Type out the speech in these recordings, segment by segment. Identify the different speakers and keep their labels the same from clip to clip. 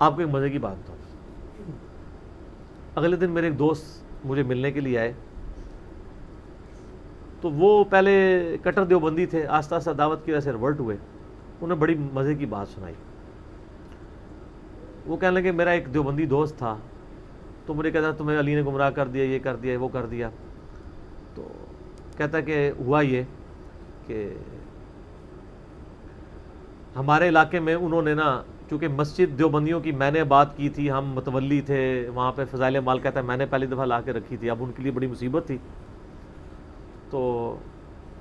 Speaker 1: آپ کو ایک مزے کی بات بتاؤں. اگلے دن میرے ایک دوست مجھے ملنے کے لیے آئے, تو وہ پہلے کٹر دیوبندی تھے, آہستہ آہستہ دعوت کی وجہ سے ریورٹ ہوئے. انہوں نے بڑی مزے کی بات سنائی. وہ کہنے لگے میرا ایک دیوبندی دوست تھا, تو مجھے کہتا تمہیں علی نے گمراہ کر دیا, یہ کر دیا, وہ کر دیا. تو کہتا کہ ہوا یہ کہ ہمارے علاقے میں انہوں نے نا, چونکہ مسجد دیوبندیوں کی میں نے بات کی تھی, ہم متولی تھے وہاں پہ, فضائل مال کہتا ہے میں نے پہلی دفعہ لا کے رکھی تھی, اب ان کے لیے بڑی مصیبت تھی. تو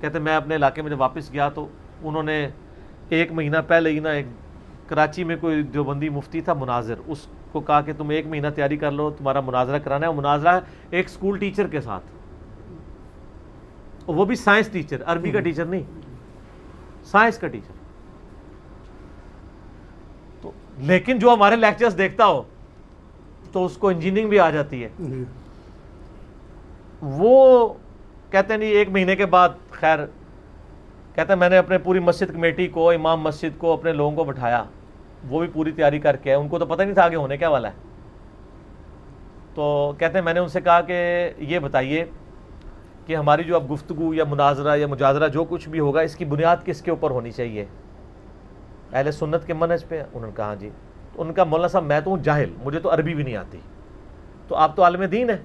Speaker 1: کہتے میں اپنے علاقے میں جب واپس گیا تو انہوں نے 1 مہینہ پہلے ہی نا, ایک کراچی میں کوئی دیوبندی مفتی تھا مناظر, اس کو کہا کہ تم 1 مہینہ تیاری کر لو, تمہارا مناظرہ کرانا ہے. وہ مناظرہ ایک اسکول ٹیچر کے ساتھ, وہ بھی سائنس ٹیچر, عربی کا ٹیچر نہیں, سائنس کا ٹیچر. تو لیکن جو ہمارے لیکچرز دیکھتا ہو تو اس کو انجینئرنگ بھی آ جاتی ہے. وہ کہتے نہیں 1 مہینے کے بعد, خیر کہتے ہیں میں نے اپنے پوری مسجد کمیٹی کو, امام مسجد کو, اپنے لوگوں کو بٹھایا, وہ بھی پوری تیاری کر کے آئے. ان کو تو پتہ نہیں تھا آگے ہونے کیا والا ہے. تو کہتے ہیں میں نے ان سے کہا کہ یہ بتائیے کہ ہماری جو اب گفتگو یا مناظرہ یا مجادلہ جو کچھ بھی ہوگا, اس کی بنیاد کس کے اوپر ہونی چاہیے, اہل سنت کے منہج پہ؟ انہوں نے کہا ہاں جی. تو ان کا مولانا صاحب میں تو ہوں جاہل, مجھے تو عربی بھی نہیں آتی, تو آپ تو عالم دین ہیں,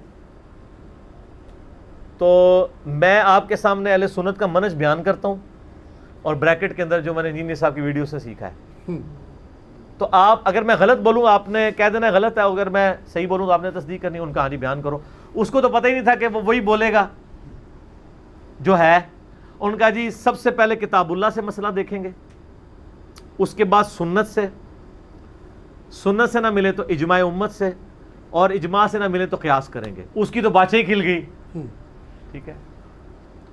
Speaker 1: تو میں آپ کے سامنے اہل سنت کا منہج بیان کرتا ہوں, اور بریکٹ کے اندر جو میں نے انجینئر صاحب کی ویڈیو سے سیکھا ہے. تو آپ اگر میں غلط بولوں آپ نے کہہ دینا غلط ہے, اگر میں صحیح بولوں تو آپ نے تصدیق کرنی. ان کا ہاں جی بیان کرو. اس کو تو پتہ ہی نہیں تھا کہ وہ وہی بولے گا جو ہے. ان کا جی سب سے پہلے کتاب اللہ سے مسئلہ دیکھیں گے, اس کے بعد سنت سے, سنت سے نہ ملے تو اجماع امت سے, اور اجماع سے نہ ملے تو قیاس کریں گے. اس کی تو باتیں ہی کھل گئی. ٹھیک ہے,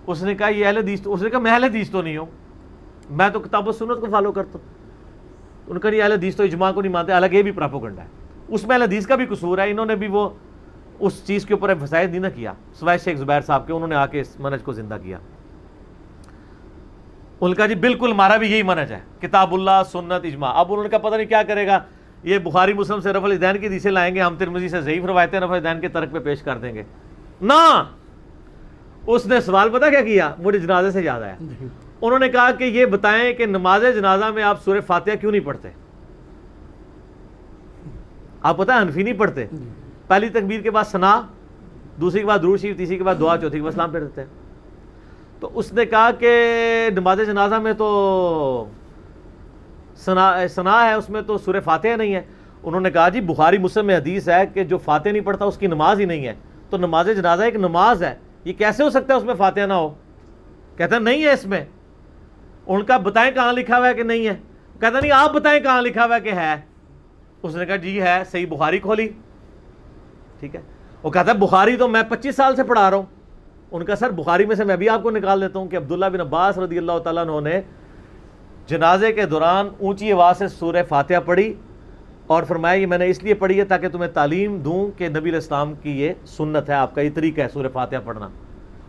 Speaker 1: اس نے کہا یہ اہل حدیث, اس نے کہا میں اہل حدیث تو نہیں ہوں, میں تو کتاب و سنت کو فالو کرتا ہوں. ان کا یہ اہل حدیث تو اجماع کو نہیں مانتے, حالانکہ یہ بھی پراپوگنڈا ہے. اس میں اہل حدیث کا بھی قصور ہے, انہوں نے بھی وہ اس چیز کے اوپر ایمفسائز نہیں نہ کیا, سوائے شیخ زبیر صاحب کے, انہوں نے آ کے اس منہج کو زندہ کیا. ان کا جی بالکل ہمارا بھی یہی منہج ہے, کتاب اللہ, سنت, اجماع. اب انہوں نے کہا پتہ نہیں کیا کرے گا, یہ بخاری مسلم سے رفع الیدین کی حدیثیں لائیں گے, ہم ترمذی سے ضعیف روایتیں رفع الیدین کے ترک پہ پیش کر دیں گے. نہ, اس نے سوال پتہ کیا کیا, مجھے جنازے سے یاد آیا. انہوں نے کہا کہ یہ بتائیں کہ نماز جنازہ میں آپ سورہ فاتحہ کیوں نہیں پڑھتے؟ آپ پتہ ہے حنفی نہیں پڑھتے, پہلی تکبیر کے بعد ثنا, دوسری کے بعد درود شریف, تیسری کے بعد دعا, چوتھی کے بعد سلام پڑھ دیتے ہیں. تو اس نے کہا کہ نماز جنازہ میں تو ثنا ہے, اس میں تو سورہ فاتحہ نہیں ہے. انہوں نے کہا جی بخاری مسلم میں حدیث ہے کہ جو فاتحہ نہیں پڑھتا اس کی نماز ہی نہیں ہے. تو نماز جنازہ ایک نماز ہے, یہ کیسے ہو سکتا ہے اس میں فاتحہ نہ ہو؟ کہتا نہیں ہے اس میں. ان کا بتائیں کہاں لکھا ہوا ہے کہ نہیں ہے؟ کہتا نہیں آپ بتائیں کہاں لکھا ہوا ہے کہ ہے. اس نے کہا جی ہے, صحیح بخاری کھولی. ٹھیک ہے, وہ کہتا ہے بخاری تو میں 25 سال سے پڑھا رہا ہوں. ان کا سر بخاری میں سے میں بھی آپ کو نکال دیتا ہوں کہ عبداللہ بن عباس رضی اللہ تعالیٰ عنہ نے جنازے کے دوران اونچی آواز سے سورہ فاتحہ پڑھی, اور فرمایا یہ میں نے اس لیے پڑھی ہے تاکہ تمہیں تعلیم دوں کہ نبی علیہ السلام کی یہ سنت ہے, آپ کا یہ طریقہ ہے سورہ فاتحہ پڑھنا.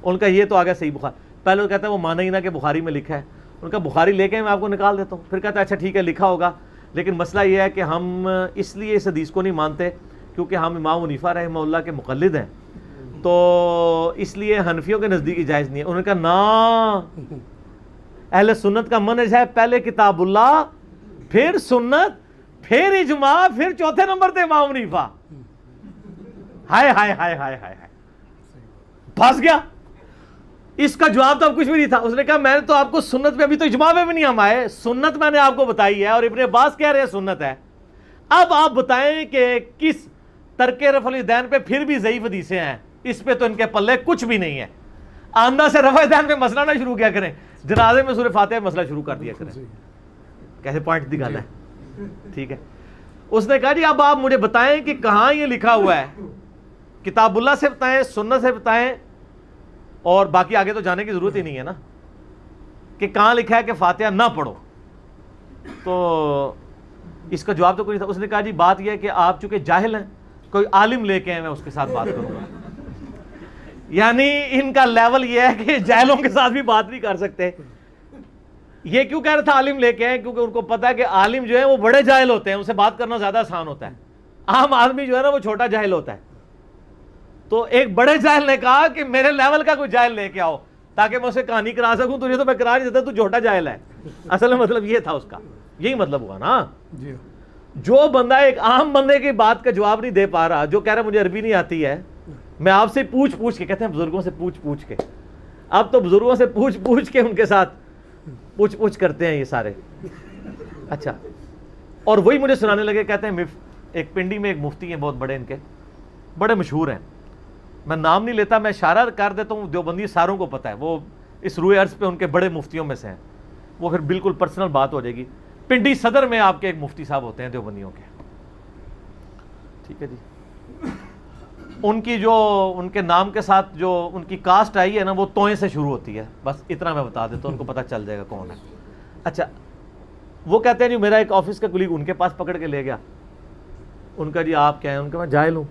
Speaker 1: ان کا یہ تو آ گیا صحیح بخاری. پہلے وہ کہتا ہے وہ مانا ہی نہ کہ بخاری میں لکھا ہے. ان کا بخاری لے کے میں آپ کو نکال دیتا ہوں. پھر کہتا ہے اچھا ٹھیک ہے لکھا ہوگا, لیکن مسئلہ یہ ہے کہ ہم اس لیے اس حدیث کو نہیں مانتے کیونکہ ہم امام حنیفہ رحمہ اللہ کے مقلد ہیں, تو اس لیے حنفیوں کے نزدیک جائز نہیں ہے. انہوں نے کہا نا, اہل سنت کا منہج ہے پہلے کتاب اللہ, پھر سنت, پھر اجماع, پھر چوتھے نمبر پہ امام حنیفہ. ہائے ہائے ہائے ہائے ہائے, پھنس گیا. اس کا جواب تو اب کچھ بھی نہیں تھا. اس نے کہا میں نے تو آپ کو سنت پہ, ابھی تو اجماع پہ بھی نہیں ہم آئے, سنت میں نے آپ کو بتائی ہے, اور ابن عباس کہہ رہے ہیں سنت ہے. اب آپ بتائیں کہ کس ترک رفع الیدین پہ پھر بھی ضعیف حدیثیں ہیں, اس پہ تو ان کے پلے کچھ بھی نہیں ہے. آندہ سے رفع الیدین پہ مسئلہ نہ شروع کیا کریں, جنازے میں سورہ فاتحہ مسئلہ شروع کر دیا کریں. کیسے پوائنٹ دی گل ہے. ٹھیک ہے, اس نے کہا جی اب آپ مجھے بتائیں کہ کہاں یہ لکھا ہوا ہے, کتاب اللہ سے بتائیں, سنت سے بتائیں, اور باقی آگے تو جانے کی ضرورت ہی نہیں ہے نا کہ کہاں لکھا ہے کہ فاتحہ نہ پڑھو. تو اس کا جواب تو کوئی نہیں تھا. اس نے کہا جی بات یہ ہے کہ آپ چونکہ جاہل ہیں, کوئی عالم لے کے آئے, میں اس کے ساتھ بات کروں گا. یعنی ان کا لیول یہ ہے کہ جاہلوں کے ساتھ بھی بات نہیں کر سکتے. یہ کیوں کہہ رہا تھا عالم لے کے آئے؟ کیونکہ ان کو پتا ہے کہ عالم جو ہے وہ بڑے جاہل ہوتے ہیں، ان سے بات کرنا زیادہ آسان ہوتا ہے. عام آدمی جو ہے نا وہ چھوٹا جاہل ہوتا ہے. تو ایک بڑے جاہل نے کہا کہ میرے لیول کا کوئی جاہل لے کے آؤ تاکہ میں اسے کہانی کرا سکوں. تجھے تو میں کرا نہیں دیتا، تو چھوٹا جاہل ہے. اصل میں مطلب یہ تھا اس کا، یہی مطلب ہوا نا. جو بندہ ایک عام بندے کی بات کا جواب نہیں دے پا رہا، جو کہہ رہا ہے مجھے عربی نہیں آتی ہے، میں آپ سے پوچھ کے، کہتے ہیں بزرگوں سے پوچھ کے، اب تو بزرگوں سے پوچھ کے ان کے ساتھ پوچھ کرتے ہیں یہ سارے. اچھا، اور وہی مجھے سنانے لگے. کہتے ہیں ایک پنڈی میں ایک مفتی ہیں بہت بڑے، ان کے بڑے مشہور ہیں. میں نام نہیں لیتا، میں اشارہ کر دیتا ہوں، دیوبندی ساروں کو پتہ ہے، وہ اس روئے عرض پہ ان کے بڑے مفتیوں میں سے ہیں. وہ پھر بالکل پرسنل بات ہو جائے گی. پنڈی صدر میں آپ کے ایک مفتی صاحب ہوتے ہیں دیوبندیوں کے، ٹھیک ہے جی. ان کی جو ان کے نام کے ساتھ جو ان کی کاسٹ آئی ہے نا، وہ توئیں سے شروع ہوتی ہے. بس اتنا میں بتا دیتا ہوں، ان کو پتہ چل جائے گا کون ہے. اچھا، وہ کہتے ہیں جی میرا ایک آفس کا کلیگ ان کے پاس پکڑ کے لے گیا. ان کا جی آپ کیا ہیں؟ ان کا میں جاہل ہوں.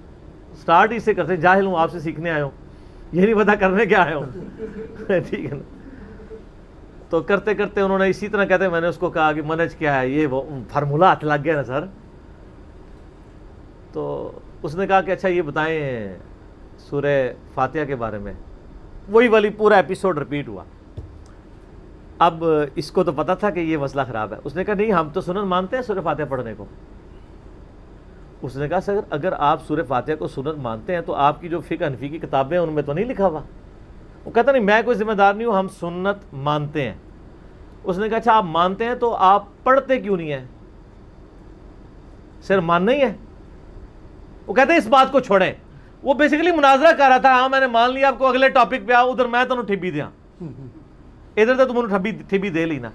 Speaker 1: سٹارٹ اس سے کرتے ہیں، جاہل ہوں، آپ سے سیکھنے آئے ہوں، یہ نہیں پتا کرنے کیا آئے ہوں. ٹھیک ہے نا. تو کرتے کرتے انہوں نے اسی طرح کہتے ہیں، میں نے اس کو کہا کہ منج کیا ہے، یہ وہ فارمولہ ہاتھ لگ گیا نا سر. تو اس نے کہا کہ اچھا یہ بتائیں سورہ فاتحہ کے بارے میں. وہی والی پورا ایپیسوڈ رپیٹ ہوا. اب اس کو تو پتا تھا کہ یہ مسئلہ خراب ہے. اس نے کہا نہیں، ہم تو سنن مانتے ہیں سورہ فاتحہ پڑھنے کو. اس نے کہا سر اگر آپ سورہ فاتحہ کو سنن مانتے ہیں تو آپ کی جو فقہ حنفی کی کتابیں ہیں ان میں تو نہیں لکھا ہوا. وہ کہتا نہیں، میں کوئی ذمہ دار نہیں ہوں، ہم سنت مانتے ہیں. اس نے کہا اچھا آپ مانتے ہیں تو آپ پڑھتے کیوں نہیں ہیں؟ سر ماننا ہی ہے. وہ کہتے ہیں اس بات کو چھوڑیں. وہ بیسیکلی مناظرہ کر رہا تھا. ہاں میں نے مان لیا، آپ کو اگلے ٹاپک پہ آؤ، ادھر میں تمہیں ٹھبی دیا، ادھر تو تم نے ٹھبی دے لی نا.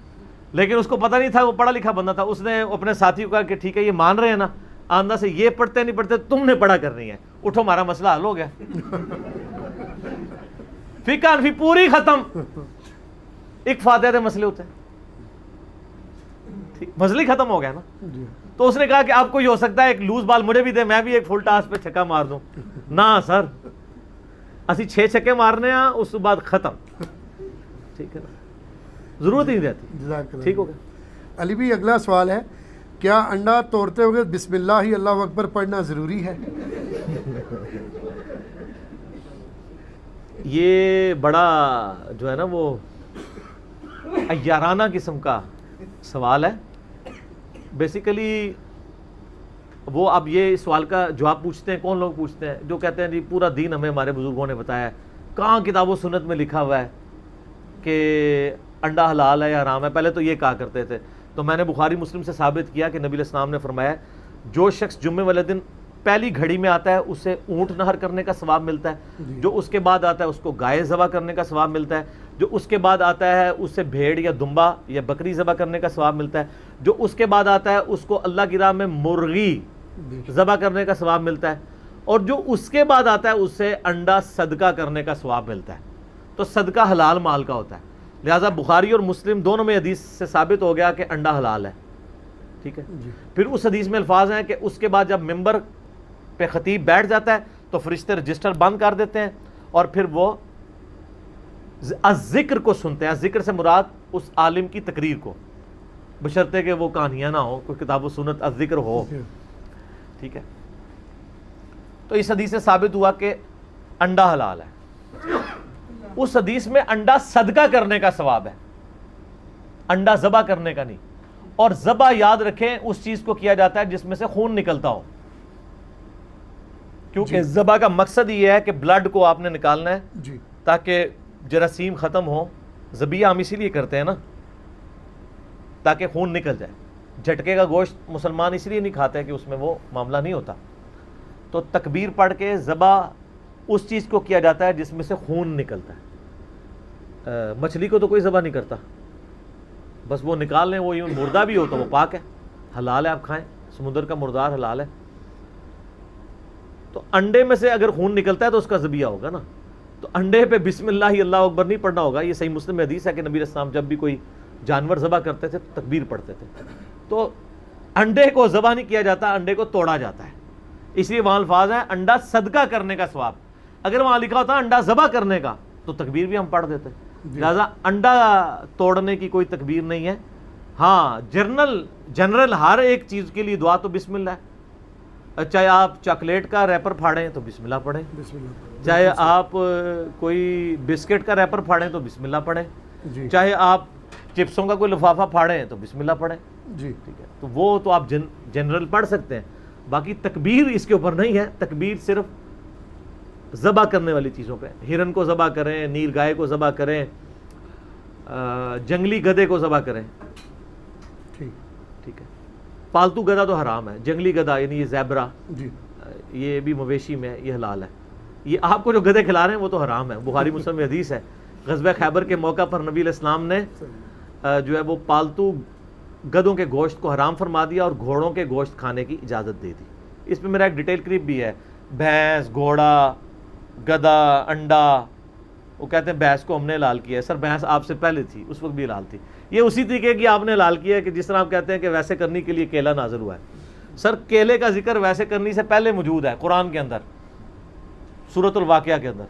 Speaker 1: لیکن اس کو پتہ نہیں تھا، وہ پڑھا لکھا بندہ تھا. اس نے اپنے ساتھی کو کہا کہ ٹھیک ہے یہ مان رہے ہیں نا، آندہ سے یہ پڑھتے نہیں پڑھتے تم نے پڑھا کرنی ہے، اٹھو ہمارا مسئلہ حل ہو گیا. فقہ حنفی پوری ختم. ایک فاتحہ دے مسئلے ہوتے ہیں، مسئلہ ہی ختم ہو گیا نا. تو اس نے کہا کہ آپ کو یہ ہو سکتا ہے ایک لوز بال مجھے بھی دے، میں بھی ایک فل ٹاس پہ چھکا مار دوں. نہ سر، اسی 6 چھکے مارنے ہیں، اس کے بعد ختم. ٹھیک ہے نا، ضرورت ہی نہیں رہتی. ٹھیک ہو گیا.
Speaker 2: علی بھی اگلا سوال ہے، کیا انڈا توڑتے ہوئے بسم اللہ اللہ اکبر پڑھنا ضروری ہے؟
Speaker 1: یہ بڑا جو ہے نا وہ عیارانہ قسم کا سوال ہے. بیسیکلی وہ اب یہ سوال کا جواب پوچھتے ہیں، کون لوگ پوچھتے ہیں؟ جو کہتے ہیں جی پورا دین ہمیں ہمارے بزرگوں نے بتایا ہے. کہاں کتاب و سنت میں لکھا ہوا ہے کہ انڈا حلال ہے یا حرام ہے؟ پہلے تو یہ کہا کرتے تھے. تو میں نے بخاری مسلم سے ثابت کیا کہ نبی علیہ السلام نے فرمایا جو شخص جمعے والے دن پہلی گھڑی میں آتا ہے اسے اونٹ نہر کرنے کا ثواب ملتا ہے، جو اس کے بعد آتا ہے اس کو گائے ذبح کرنے کا ثواب ملتا ہے، جو اس کے بعد آتا ہے اسے بھیڑ یا دمبا یا بکری ذبح کرنے کا ثواب ملتا ہے، جو اس کے بعد آتا ہے اس کو اللہ کی راہ میں مرغی ذبح کرنے کا ثواب ملتا ہے، اور جو اس کے بعد آتا ہے اسے انڈا صدقہ کرنے کا ثواب ملتا ہے. تو صدقہ حلال مال کا ہوتا ہے. لہٰذا بخاری اور مسلم دونوں میں حدیث سے ثابت ہو گیا کہ انڈا حلال ہے. ٹھیک ہے. پھر اس حدیث میں الفاظ ہیں کہ اس کے بعد جب ممبر پہ خطیب بیٹھ جاتا ہے تو فرشتے رجسٹر بند کر دیتے ہیں اور پھر وہ ذکر کو سنتے ہیں. ذکر سے مراد اس عالم کی تقریر کو، بشرطے کہ وہ کہانیاں نہ ہو، کوئی کتاب و سنت ذکر ہو. ٹھیک ہے. تو اس حدیث سے ثابت ہوا کہ انڈا حلال ہے. اس حدیث میں انڈا صدقہ کرنے کا ثواب ہے، انڈا ذبح کرنے کا نہیں. اور ذبح یاد رکھیں اس چیز کو کیا جاتا ہے جس میں سے خون نکلتا ہو، کیونکہ ذبح کا مقصد یہ ہے کہ بلڈ کو آپ نے نکالنا ہے تاکہ جراثیم ختم ہو. ذبیحہ ہم اسی لیے کرتے ہیں نا، تاکہ خون نکل جائے. جھٹکے کا گوشت مسلمان اس لیے نہیں کھاتے کہ اس میں وہ معاملہ نہیں ہوتا. تو تکبیر پڑھ کے ذبح اس چیز کو کیا جاتا ہے جس میں سے خون نکلتا ہے. مچھلی کو تو کوئی ذبح نہیں کرتا، بس وہ نکال لیں، وہ مردہ بھی ہو تو وہ پاک ہے، حلال ہے، آپ کھائیں. سمندر کا مردار حلال ہے. تو انڈے میں سے اگر خون نکلتا ہے تو اس کا ذبیحہ ہوگا نا. تو انڈے پہ بسم اللہ اللہ اکبر نہیں پڑھنا ہوگا. یہ صحیح مسلم میں حدیث ہے کہ نبی علیہ السلام جب بھی کوئی جانور ذبح کرتے تھے تو تکبیر پڑھتے تھے. تو انڈے کو ذبح نہیں کیا جاتا، انڈے کو توڑا جاتا ہے. اس لیے وہاں الفاظ ہیں انڈا صدقہ کرنے کا ثواب. اگر وہاں لکھا ہوتا انڈا ذبح کرنے کا تو تکبیر بھی ہم پڑھ دیتے. لہٰذا انڈا توڑنے کی کوئی تکبیر نہیں ہے. ہاں جنرل ہر ایک چیز کے لیے دعا تو بسم اللہ ہے. چاہے آپ چاکلیٹ کا ریپر پھاڑیں تو بسم اللہ پڑھیں, چاہے آپ کوئی بسکٹ کا ریپر پھاڑیں تو بسم اللہ پڑھیں, چاہے آپ چپسوں کا کوئی لفافہ پھاڑیں تو بسم اللہ پڑھیں.
Speaker 2: جی
Speaker 1: ٹھیک ہے, تو وہ تو آپ جنرل پڑھ سکتے ہیں. باقی تکبیر اس کے اوپر نہیں ہے. تکبیر صرف ذبح کرنے والی چیزوں پہ, ہرن کو ذبح کریں, نیل گائے کو ذبح کریں, جنگلی گدھے کو ذبح کریں. ٹھیک ہے, پالتو گدھا تو حرام ہے. جنگلی گدھا یعنی یہ زیبرا, یہ بھی مویشی میں یہ حلال ہے. یہ آپ کو جو گدھے کھلا رہے ہیں وہ تو حرام ہے. بخاری مسلم میں حدیث ہے, غزوہ خیبر کے موقع پر نبی علیہ السلام نے جو ہے وہ پالتو گدھوں کے گوشت کو حرام فرما دیا اور گھوڑوں کے گوشت کھانے کی اجازت دے دی. اس پہ میرا ایک ڈیٹیل کلپ بھی ہے. بھینس, گھوڑا, گدھا, انڈا, وہ کہتے ہیں بھینس کو ہم نے حلال کیا ہے. سر بھینس آپ سے پہلے تھی, اس وقت بھی حلال تھی. یہ اسی طریقے کی آپ نے حلال کیا ہے کہ جس طرح آپ کہتے ہیں کہ ویسے کرنے کے لیے کیلا نازل ہوا ہے. سر کیلے کا ذکر ویسے کرنے سے پہلے موجود ہے قرآن کے اندر, سورۃ الواقعہ کے اندر,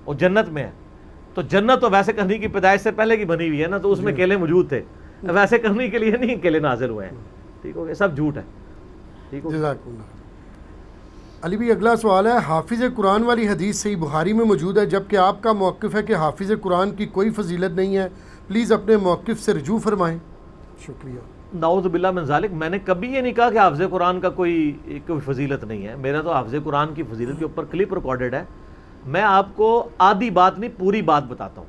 Speaker 1: اور جنت میں ہے. تو جنت تو ویسے کرنے کی پیدائش سے پہلے کی بنی ہوئی ہے نا, تو اس میں کیلے موجود تھے. ویسے کرنے کے لیے نہیں کیلے نازل ہوئے ہیں. ٹھیک ہو گیا, سب جھوٹ ہے. ٹھیک ہو گیا.
Speaker 2: علی بھی اگلا سوال ہے, حافظ قرآن والی حدیث صحیح بخاری میں موجود ہے, جبکہ آپ کا موقف ہے کہ حافظ قرآن کی کوئی فضیلت نہیں ہے. پلیز اپنے موقف سے رجوع فرمائیں. شکریہ.
Speaker 1: نعوذ باللہ من ذالک, میں نے کبھی یہ نہیں کہا کہ حافظ قرآن کا کوئی فضیلت نہیں ہے. میرا تو حافظ قرآن کی فضیلت کے اوپر کلپ ریکارڈڈ ہے. میں آپ کو آدھی بات نہیں پوری بات بتاتا ہوں.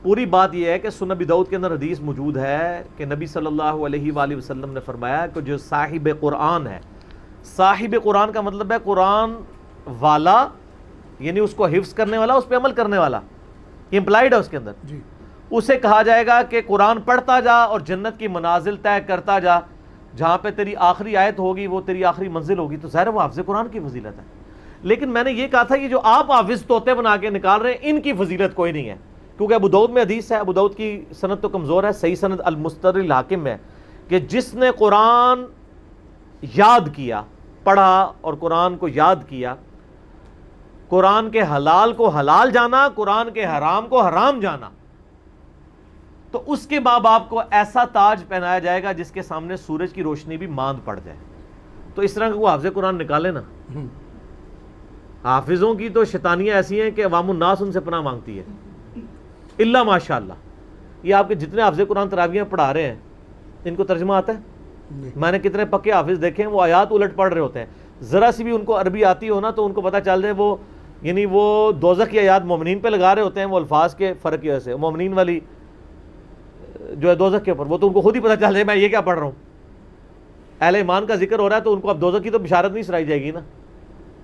Speaker 1: پوری بات یہ ہے کہ سنن ابی داؤد کے اندر حدیث موجود ہے کہ نبی صلی اللہ علیہ وآلہ وسلم نے فرمایا کہ جو صاحب قرآن ہے, صاحب قرآن کا مطلب ہے قرآن والا, یعنی اس کو حفظ کرنے والا, اس پہ عمل کرنے والا, یہ امپلائڈ ہے اس کے اندر. اسے کہا جائے گا کہ قرآن پڑھتا جا اور جنت کی منازل طے کرتا جا, جہاں پہ تیری آخری آیت ہوگی وہ تیری آخری منزل ہوگی. تو ظاہر وہ حافظ قرآن کی فضیلت ہے. لیکن میں نے یہ کہا تھا کہ جو آپ حافظ طوطے بنا کے نکال رہے ہیں ان کی فضیلت کوئی نہیں ہے, کیونکہ ابو داؤد میں حدیث ہے. ابو داؤد کی سند تو کمزور ہے, صحیح سند المستدرک الحاکم میں کہ جس نے قرآن یاد کیا, پڑھا اور قرآن کو یاد کیا, قرآن کے حلال کو حلال جانا, قرآن کے حرام کو حرام جانا, تو اس کے ماں باپ کو ایسا تاج پہنایا جائے گا جس کے سامنے سورج کی روشنی بھی ماند پڑ جائے. تو اس طرح وہ حافظ قرآن نکالے نا. حافظوں کی تو شیطانیاں ایسی ہیں کہ عوام الناس ان سے پناہ مانگتی ہے, اللہ ماشاء اللہ. یہ آپ کے جتنے حافظ قرآن تراویحیں پڑھا رہے ہیں ان کو ترجمہ آتا ہے؟ میں نے کتنے پکے حافظ دیکھے ہیں, وہ آیات الٹ پڑھ رہے ہوتے ہیں. ذرا سی بھی ان کو عربی آتی ہو نا تو ان کو پتہ چل جائے وہ یعنی وہ دوزخ کی آیات مومنین پہ لگا رہے ہوتے ہیں, وہ الفاظ کے فرق کی وجہ سے. مومنین والی جو ہے دوزخ کے اوپر, وہ تو ان کو خود ہی پتہ چل جائے میں یہ کیا پڑھ رہا ہوں. اہل ایمان کا ذکر ہو رہا ہے تو ان کو اب دوزخ کی تو بشارت نہیں سنائی جائے گی نا.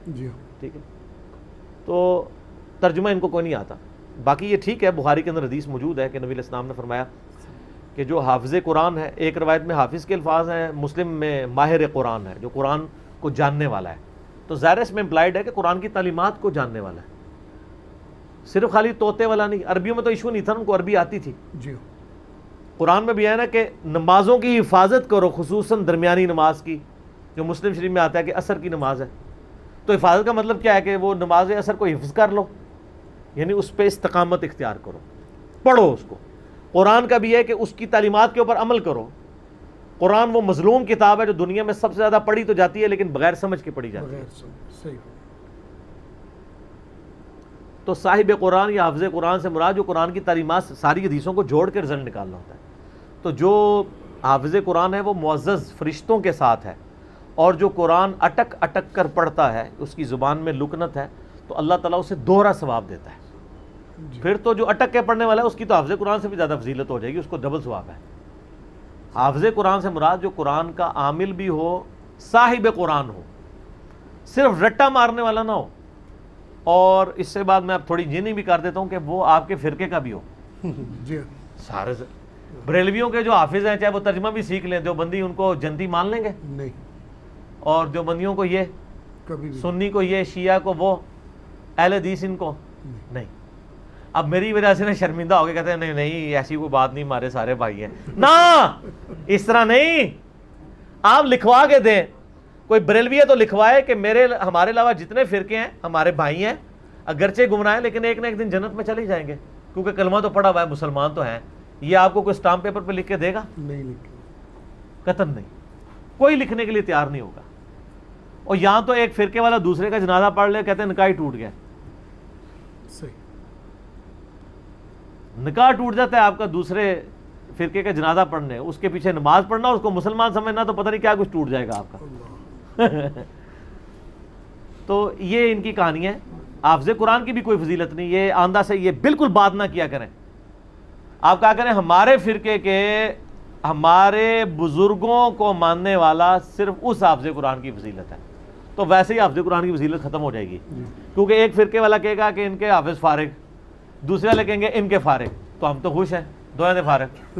Speaker 2: جی
Speaker 1: ٹھیک ہے, تو ترجمہ ان کو کوئی نہیں آتا. باقی یہ ٹھیک ہے, بخاری کے اندر حدیث موجود ہے کہ نبی علیہ السلام نے فرمایا کہ جو حافظ قرآن ہے, ایک روایت میں حافظ کے الفاظ ہیں, مسلم میں ماہر قرآن ہے, جو قرآن کو جاننے والا ہے. تو ظاہر اس میں امپلائڈ ہے کہ قرآن کی تعلیمات کو جاننے والا ہے, صرف خالی طوطے والا نہیں. عربیوں میں تو ایشو نہیں تھا, ان کو عربی آتی تھی.
Speaker 2: جی
Speaker 1: قرآن میں بھی ہے نا کہ نمازوں کی حفاظت کرو, خصوصاً درمیانی نماز کی, جو مسلم شریف میں آتا ہے کہ عصر کی نماز ہے. تو حفاظت کا مطلب کیا ہے کہ وہ نماز عصر کو حفظ کر لو, یعنی اس پہ استقامت اختیار کرو, پڑھو اس کو. قرآن کا بھی ہے کہ اس کی تعلیمات کے اوپر عمل کرو. قرآن وہ مظلوم کتاب ہے جو دنیا میں سب سے زیادہ پڑھی تو جاتی ہے لیکن بغیر سمجھ کے پڑھی جاتی ہے. تو صاحب قرآن یا حافظ قرآن سے مراد جو قرآن کی تعلیمات ساری حدیثوں کو جوڑ کے رزلٹ نکالنا ہوتا ہے. تو جو حافظ قرآن ہے وہ معزز فرشتوں کے ساتھ ہے, اور جو قرآن اٹک اٹک کر پڑھتا ہے, اس کی زبان میں لکنت ہے, تو اللہ تعالیٰ اسے دوہرا ثواب دیتا ہے. پھر تو جو اٹک کے پڑھنے والا ہے اس کی تو حافظ قرآن سے بھی زیادہ فضیلت ہو جائے گی, اس کو ڈبل ثواب ہے. حافظ قرآن سے مراد جو قرآن کا عامل بھی ہو, صاحب قرآن ہو, صرف رٹا مارنے والا نہ ہو. اور اس سے بعد میں اب تھوڑی جینی بھی کر دیتا ہوں کہ وہ آپ کے فرقے کا بھی ہو.
Speaker 2: جی
Speaker 1: سارے بریلویوں کے جو حافظ ہیں چاہے وہ ترجمہ بھی سیکھ لیں, دیوبندی ان کو جنتی مان لیں گے
Speaker 2: نہیں,
Speaker 1: اور دیوبندیوں کو یہ, سنی کو یہ, شیعہ کو وہ, اہل حدیث ان کو نہیں. اب میری وجہ سے نا شرمندہ ہو کے کہتے ہیں نہیں نہیں ایسی کوئی بات نہیں, ہمارے سارے بھائی ہیں نا, اس طرح نہیں. آپ لکھوا کے دیں, کوئی بریلوی ہے تو لکھوائے کہ ہمارے علاوہ جتنے فرقے ہیں ہمارے بھائی ہیں, اگرچہ گمراہ ہیں لیکن ایک نہ ایک دن جنت میں چلے جائیں گے، کیونکہ کلمہ تو پڑھا ہوا ہے، مسلمان تو ہیں. یہ آپ کو کوئی اسٹامپ پیپر پہ لکھ کے دے گا؟
Speaker 2: نہیں لکھے.
Speaker 1: قطعاً نہیں، کوئی لکھنے کے لیے تیار نہیں ہوگا. اور یہاں تو ایک فرقے والا دوسرے کا جنازہ پڑھ لے، کہتے ہیں نکاح ہی ٹوٹ گیا.
Speaker 2: صحیح.
Speaker 1: نکاح ٹوٹ جاتا ہے آپ کا دوسرے فرقے کا جنازہ پڑھنے، اس کے پیچھے نماز پڑھنا، اس کو مسلمان سمجھنا، تو پتہ نہیں کیا کچھ ٹوٹ جائے گا آپ کا. تو یہ ان کی کہانی ہے. حافظ قرآن کی بھی کوئی فضیلت نہیں. یہ آندہ سے یہ بالکل بات نہ کیا کریں. آپ کہا کریں ہمارے فرقے کے ہمارے بزرگوں کو ماننے والا صرف اس حافظ قرآن کی فضیلت ہے، تو ویسے ہی حافظ قرآن کی فضیلت ختم ہو جائے گی. کیونکہ ایک فرقے والا کہے گا کہ ان کے حافظ فارغ، دوسرے والے کہیں گے ان کے فارغ، تو ہم تو خوش ہیں دونوں نے فارغ.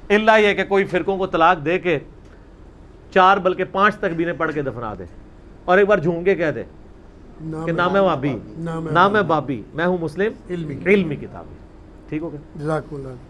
Speaker 1: اللہ یہ کہ کوئی فرقوں کو طلاق دے کے 4 بلکہ 5 تکبیریں پڑھ کے دفنا دے، اور ایک بار جھوم کے کہہ دے کہ نام ہے وابی، نام ہے بابی، میں ہوں مسلم
Speaker 2: علمی
Speaker 1: علمی کتابی. ٹھیک ہو گیا.
Speaker 2: جزاک اللہ.